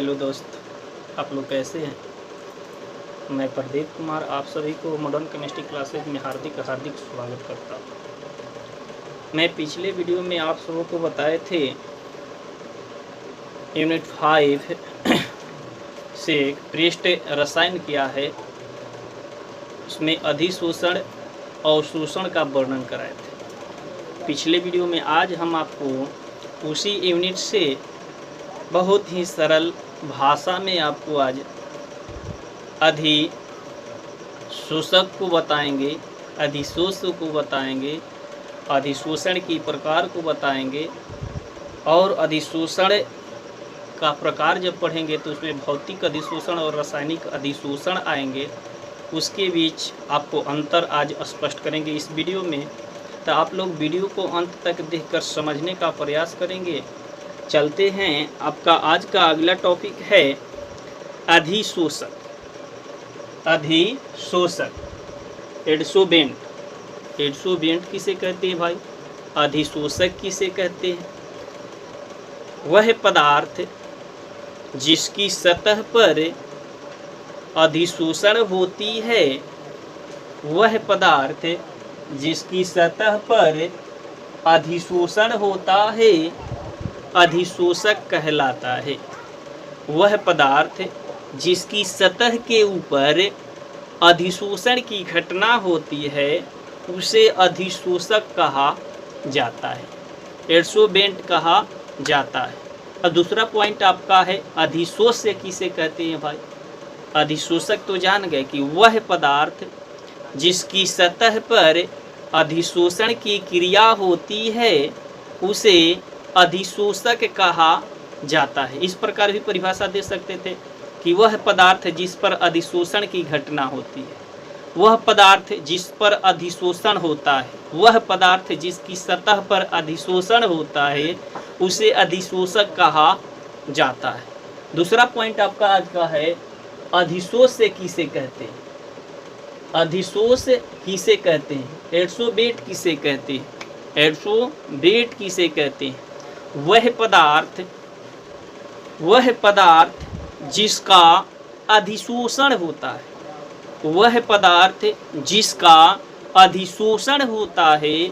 Hello दोस्त, आप लोग कैसे हैं। मैं प्रदीप कुमार आप सभी को मॉडर्न केमिस्ट्री क्लासेज में हार्दिक स्वागत करता हूँ। मैं पिछले वीडियो में आप सबों को बताए थे यूनिट 5 से पृष्ठ रसायन क्या है, उसमें अधिशोषण और शोषण का वर्णन कराए थे पिछले वीडियो में। आज हम आपको उसी यूनिट से बहुत ही सरल भाषा में आपको आज अधिशोषक को बताएंगे, अधिशोष को बताएंगे, अधिशोषण की प्रकार को बताएंगे। और अधिशोषण का प्रकार जब पढ़ेंगे तो उसमें भौतिक अधिशोषण और रासायनिक अधिशोषण आएंगे, उसके बीच आपको अंतर आज स्पष्ट करेंगे इस वीडियो में। तो आप लोग वीडियो को अंत तक देखकर समझने का प्रयास करेंगे। चलते हैं, आपका आज का अगला टॉपिक है अधिशोषक। अधिशोषक एडसोर्बेंट। एडसोर्बेंट किसे कहते हैं भाई, अधिशोषक किसे कहते हैं। वह पदार्थ जिसकी सतह पर अधिशोषण होती है, वह पदार्थ जिसकी सतह पर अधिशोषण होता है अधिशोषक कहलाता है। वह पदार्थ जिसकी सतह के ऊपर अधिशोषण की घटना होती है उसे अधिशोषक कहा जाता है, एडसोर्बेंट कहा जाता है। और दूसरा पॉइंट आपका है अधिशोष किसे कहते हैं भाई। अधिशोषक तो जान गए कि वह पदार्थ जिसकी सतह पर अधिशोषण की क्रिया होती है उसे अधिशोषक कहा जाता है। इस प्रकार भी परिभाषा दे सकते थे कि वह पदार्थ जिस पर अधिशोषण की घटना होती है, वह पदार्थ जिस पर अधिशोषण होता है, वह पदार्थ जिसकी सतह पर अधिशोषण होता है उसे अधिशोषक कहा जाता है। दूसरा पॉइंट आपका आज का है अधिशोष किसे कहते हैं। अधिशोष किसे कहते हैं, एडसोर्बेंट किसे कहते हैं, एडसोर्बेंट किसे कहते हैं। वह पदार्थ जिसका अधिशोषण होता है, वह पदार्थ जिसका अधिशोषण होता है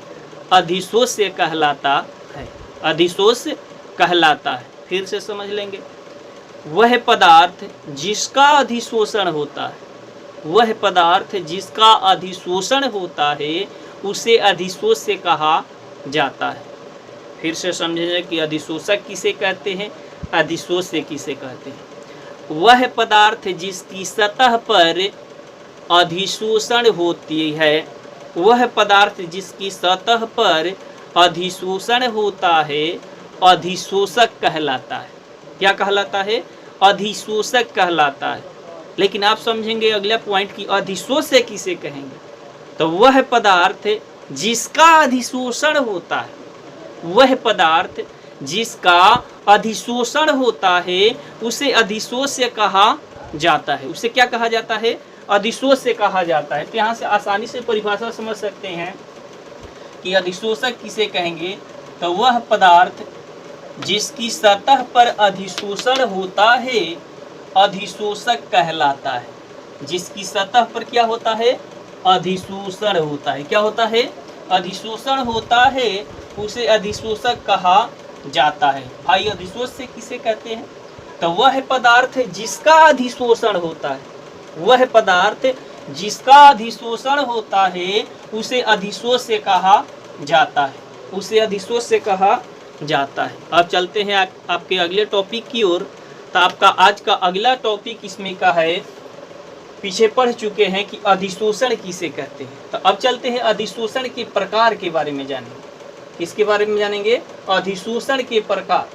अधिशोष कहलाता है, अधिशोष कहलाता है। फिर से समझ लेंगे, वह पदार्थ जिसका अधिशोषण होता है, वह पदार्थ जिसका अधिशोषण होता है उसे अधिशोष कहा जाता है। फिर से समझेंगे कि अधिशोषक किसे कहते हैं, अधिशोष किसे कहते हैं। वह पदार्थ जिसकी सतह पर अधिशोषण होती है, वह पदार्थ जिसकी सतह पर अधिशोषण होता है अधिशोषक कहलाता है। क्या कहलाता है, अधिशोषक कहलाता है। लेकिन आप समझेंगे अगला पॉइंट कि अधिशोष किसे कहेंगे, तो वह पदार्थ जिसका अधिशोषण होता है, वह पदार्थ जिसका अधिशोषण होता है उसे अधिशोष कहा जाता है। उसे क्या कहा जाता है, अधिशोष कहा जाता है। तो यहाँ से आसानी से परिभाषा समझ सकते हैं कि अधिशोषक किसे कहेंगे, तो वह पदार्थ जिसकी सतह पर अधिशोषण होता है अधिशोषक कहलाता है। जिसकी सतह पर क्या होता है, अधिशोषण होता है। क्या होता है, अधिशोषण होता है, उसे अधिशोषक कहा जाता है। भाई अधिशोष किसे कहते हैं, तो वह पदार्थ जिसका अधिशोषण होता है, वह पदार्थ जिसका अधिशोषण होता है उसे अधिशोष कहा जाता है, उसे अधिशोष कहा जाता है। अब चलते हैं आपके अगले टॉपिक की ओर। तो आपका आज का अगला टॉपिक इसमें का है, पीछे पढ़ चुके हैं कि अधिशोषण किसे कहते हैं। तो अब चलते हैं अधिशोषण के प्रकार के बारे में जानेंगे। किसके बारे में जानेंगे, अधिशोषण के प्रकार।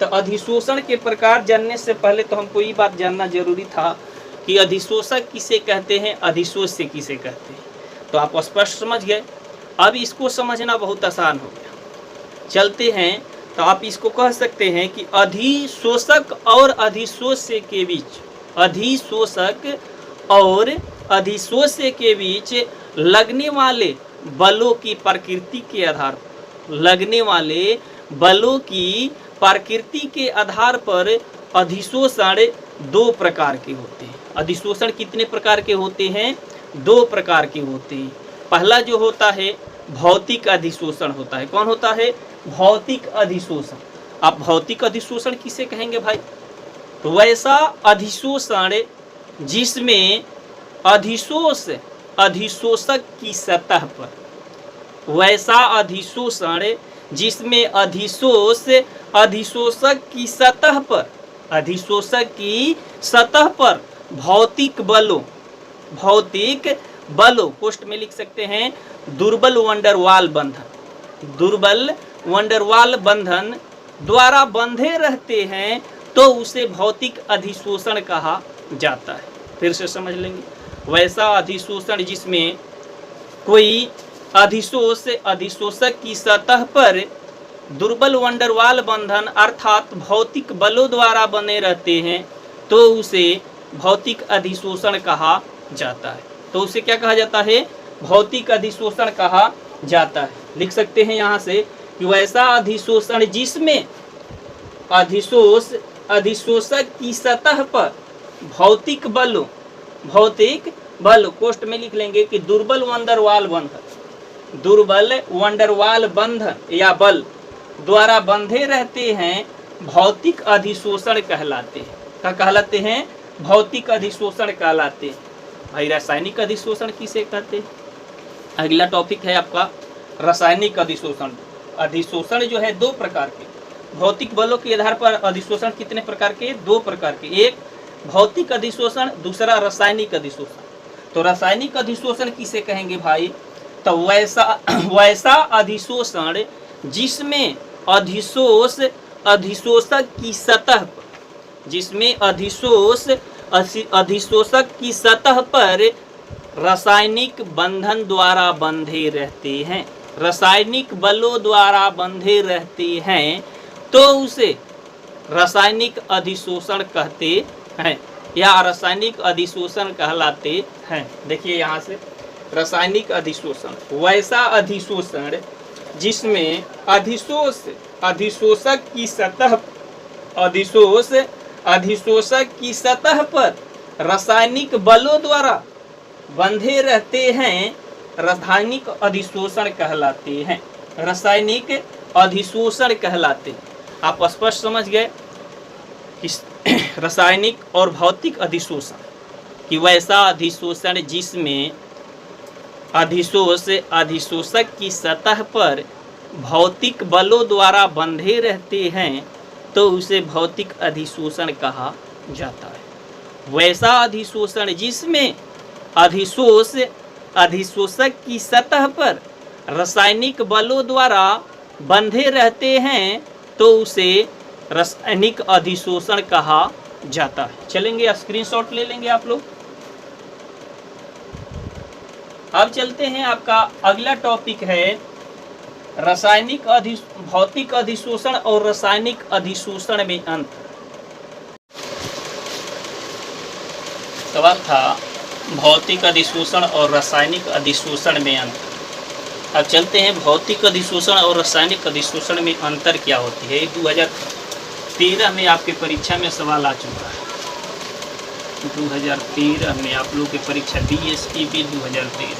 तो अधिशोषण के प्रकार जानने से पहले तो हमको ये बात जानना जरूरी था कि अधिशोषक किसे कहते हैं, अधिशोष किसे कहते हैं। तो आप स्पष्ट समझ गए। अब इसको समझना बहुत आसान हो गया। चलते हैं, तो आप इसको कह सकते हैं कि अधिशोषक और अधिशोष के बीच, अधिशोषक और अधिशोष के बीच लगने वाले बलों की प्रकृति के आधार पर, लगने वाले बलों की प्रकृति के आधार पर अधिशोषण दो प्रकार के होते हैं। अधिशोषण कितने प्रकार के होते हैं? दो प्रकार के होते हैं। पहला जो होता है भौतिक अधिशोषण होता है। कौन होता है? भौतिक अधिशोषण। आप भौतिक अधिशोषण किसे कहेंगे भाई? तो वैसा अधिशोषण जिसमें अधिशोषक की सतह पर, वैसा अधिशोषण जिसमें अधिशोषक की सतह पर, अधिशोषक की सतह पर भौतिक बलों पोस्ट में लिख सकते हैं दुर्बल वंडरवाल बंधन, दुर्बल वंडरवाल बंधन द्वारा बंधे रहते हैं तो उसे भौतिक अधिशोषण कहा जाता है। फिर से समझ लेंगे। वैसा अधिशोषण जिसमें कोई अधिशोषक की सतह पर दुर्बल वंडरवाल बंधन अर्थात भौतिक बलों द्वारा बने रहते हैं तो उसे भौतिक अधिशोषण कहा जाता है। तो उसे क्या कहा जाता है? भौतिक अधिशोषण कहा जाता है। लिख सकते हैं यहाँ से कि वैसा अधिशोषण जिसमें अधिशोषक की सतह पर भौतिक बलों पोस्ट में लिख लेंगे कि दुर्बल वंडरवाल बंधन या बल द्वारा बंधे रहते हैं भौतिक अधिशोषण कहलाते हैं। क्या कहलाते हैं? भौतिक अधिशोषण कहलाते हैं। भाई रासायनिक अधिशोषण किसे कहते हैं? अगला टॉपिक है आपका रासायनिक अधिशोषण। अधिशोषण जो है दो प्रकार के, भौतिक बलों के आधार पर अधिशोषण कितने प्रकार के? दो प्रकार के। एक भौतिक अधिशोषण, दूसरा रासायनिक अधिशोषण। तो रासायनिक अधिशोषण किसे कहेंगे भाई? तो वैसा अधिशोषण जिसमें अधिशोषक की सतह पर, जिसमें अधिशोषक की सतह पर रासायनिक बंधन द्वारा बंधे रहते हैं, रासायनिक बलों द्वारा बंधे रहते हैं तो उसे रासायनिक अधिशोषण कहते हैं या रासायनिक अधिशोषण कहलाते हैं। देखिए यहाँ से रासायनिक अधिशोषण, वैसा अधिशोषण जिसमें अधिशोषक की सतह पर रासायनिक बलों द्वारा बंधे रहते हैं, रासायनिक अधिशोषण कहलाते हैं, रासायनिक अधिशोषण कहलाते हैं। आप स्पष्ट समझ गए कि रासायनिक और भौतिक अधिशोषण कि वैसा अधिशोषण जिसमें अधिशोषक की सतह पर भौतिक बलों द्वारा बंधे रहते हैं तो उसे भौतिक अधिशोषण कहा जाता है। वैसा अधिशोषण जिसमें अधिशोषक की सतह पर रासायनिक बलों द्वारा बंधे रहते हैं तो उसे रासायनिक अधिशोषण कहा जाता है। चलेंगे, स्क्रीनशॉट ले लेंगे आप लोग। अब चलते हैं, आपका अगला टॉपिक है भौतिक अधिशोषण और रासायनिक अधिशोषण में अंतर। सवाल था भौतिक अधिशोषण और रासायनिक अधिशोषण में अंतर। अब चलते हैं भौतिक अधिशोषण और रासायनिक अधिशोषण में अंतर क्या होती है। 2013 में आपके परीक्षा में सवाल आ चुका है। 2013 में आप लोग की परीक्षा BSTB 2013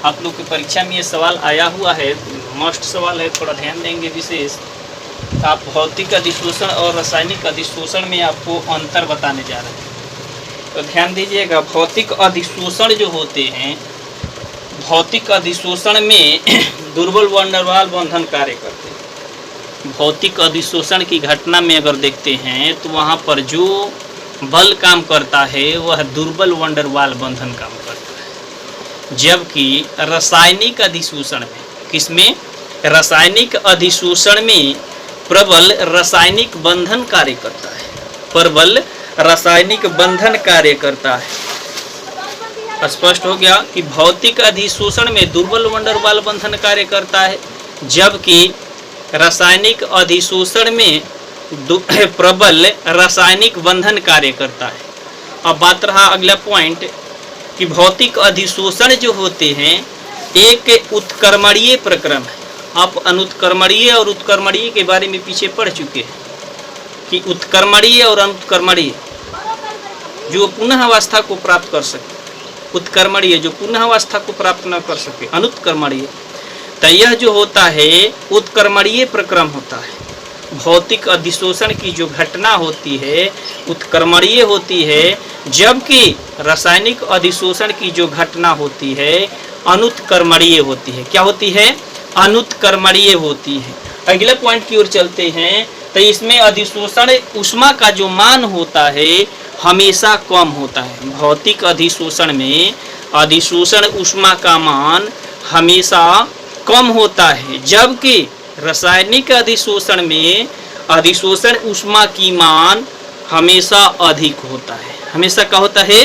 आप लोग की परीक्षा में ये सवाल आया हुआ है, मस्ट सवाल है, थोड़ा ध्यान देंगे विशेष। आप भौतिक अधिशोषण और रासायनिक अधिशोषण में आपको अंतर बताने जा रहे हैं, तो ध्यान दीजिएगा। भौतिक अधिशोषण जो होते हैं, भौतिक अधिशोषण में दुर्बल वंडरवाल बंधन कार्य करते हैं। भौतिक अधिशोषण की घटना में अगर देखते हैं तो वहाँ पर जो बल काम करता है वह दुर्बल वंडरवाल बंधन काम करता है, जबकि रासायनिक अधिशोषण में, किसमें? रासायनिक अधिशोषण में प्रबल रासायनिक बंधन कार्य करता है, प्रबल रासायनिक बंधन कार्य करता है। स्पष्ट हो गया कि भौतिक अधिशोषण में दुर्बल वंडरवाल बंधन कार्य करता है, जबकि रासायनिक अधिशोषण में प्रबल रासायनिक बंधन कार्य करता है। अब बात रहा अगला पॉइंट कि भौतिक अधिशोषण जो होते हैं एक उत्क्रमणीय प्रक्रम है। आप अनुत्क्रमणीय और उत्क्रमणीय के बारे में पीछे पढ़ चुके हैं। कि उत्कर्मणीय और अनुत्कर्मणीय जो पुनः अवस्था को प्राप्त कर सके, उत्कर्मणीय जो पुनः अवस्था को प्राप्त न कर सके, अनुत्कर्मणीय, तो यह जो होता है उत्कर्मणीय प्रक्रम होता है। भौतिक अधिशोषण की जो घटना होती है उत्कर्मणीय होती है, जबकि रासायनिक अधिशोषण की जो घटना होती है अनुत्कर्मणीय होती है। क्या होती है? अनुत्कर्मणीय होती है। अगले पॉइंट की ओर चलते हैं, तो इसमें अधिशोषण ऊष्मा का जो मान होता है हमेशा कम होता है। भौतिक अधिशोषण में अधिशोषण ऊष्मा का मान हमेशा कम होता है, जबकि रासायनिक अधिशोषण में अधिशोषण ऊष्मा की मान हमेशा अधिक होता है। हमेशा क्या होता है?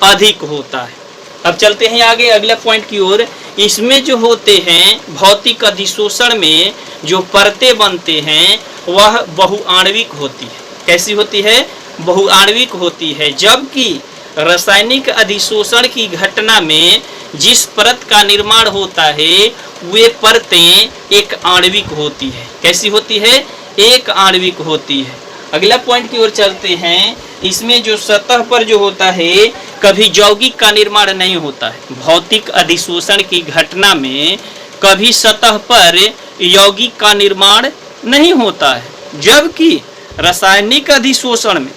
अधिक होता है। अब चलते हैं आगे अगले पॉइंट की ओर। इसमें जो होते हैं भौतिक अधिशोषण में जो परतें बनते हैं वह बहुआण्विक होती है। कैसी होती है? बहुआण्विक होती है, जबकि रासायनिक अधिशोषण की घटना में जिस परत का निर्माण होता है वे परतें एक आणविक होती है। कैसी होती है? एक आणविक होती है। अगला पॉइंट की ओर चलते हैं। इसमें जो सतह पर जो होता है कभी यौगिक का निर्माण नहीं होता है। भौतिक अधिशोषण की घटना में कभी सतह पर यौगिक का निर्माण नहीं होता है, जबकि रासायनिक अधिशोषण में,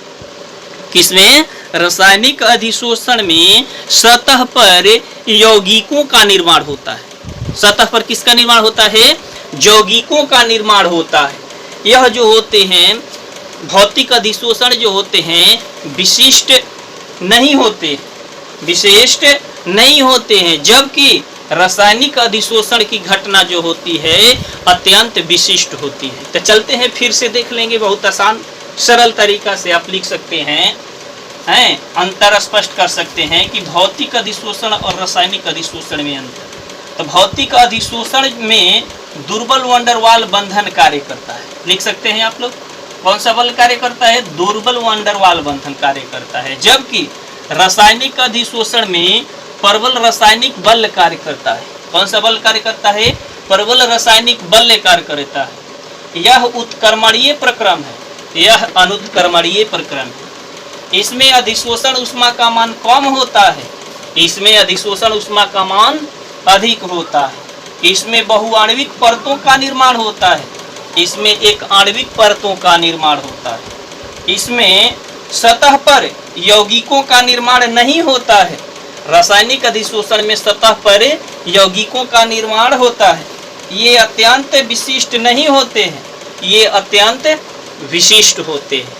किसमें? रासायनिक अधिशोषण में सतह पर यौगिकों का निर्माण होता है। सतह पर किसका निर्माण होता है? यौगिकों का निर्माण होता है। यह जो होते हैं भौतिक अधिशोषण जो होते हैं विशिष्ट नहीं होते, विशिष्ट नहीं होते हैं, जबकि रासायनिक अधिशोषण की घटना जो होती है अत्यंत विशिष्ट होती है। तो चलते हैं फिर से देख लेंगे, बहुत आसान सरल तरीका से आप लिख सकते हैं, अंतर स्पष्ट कर सकते हैं कि भौतिक अधिशोषण और रासायनिक अधिशोषण में अंतर। तो भौतिक अधिशोषण में दुर्बल वंडर वाल बंधन कार्य करता है। लिख सकते हैं आप लोग, कौन सा बल कार्य करता है? दुर्बल वंडर वाल बंधन कार्य करता है, जबकि रासायनिक अधिशोषण में प्रबल रासायनिक बल कार्य करता है। कौन सा बल कार्य करता है? प्रबल रासायनिक बल कार्य करता है। यह उत्कर्मणीय प्रक्रम है, यह अनुत्कर्मणीय प्रक्रम है। इसमें अधिशोषण ऊष्मा का मान कम होता है, इसमें अधिशोषण ऊष्मा का मान अधिक होता है। इसमें बहुआण्विक परतों का निर्माण होता है, इसमें एक आणविक परतों का निर्माण होता है। इसमें सतह पर यौगिकों का निर्माण नहीं होता है। रासायनिक अधिशोषण में सतह पर यौगिकों का निर्माण होता है। ये अत्यंत विशिष्ट नहीं होते हैं, ये अत्यंत विशिष्ट होते हैं।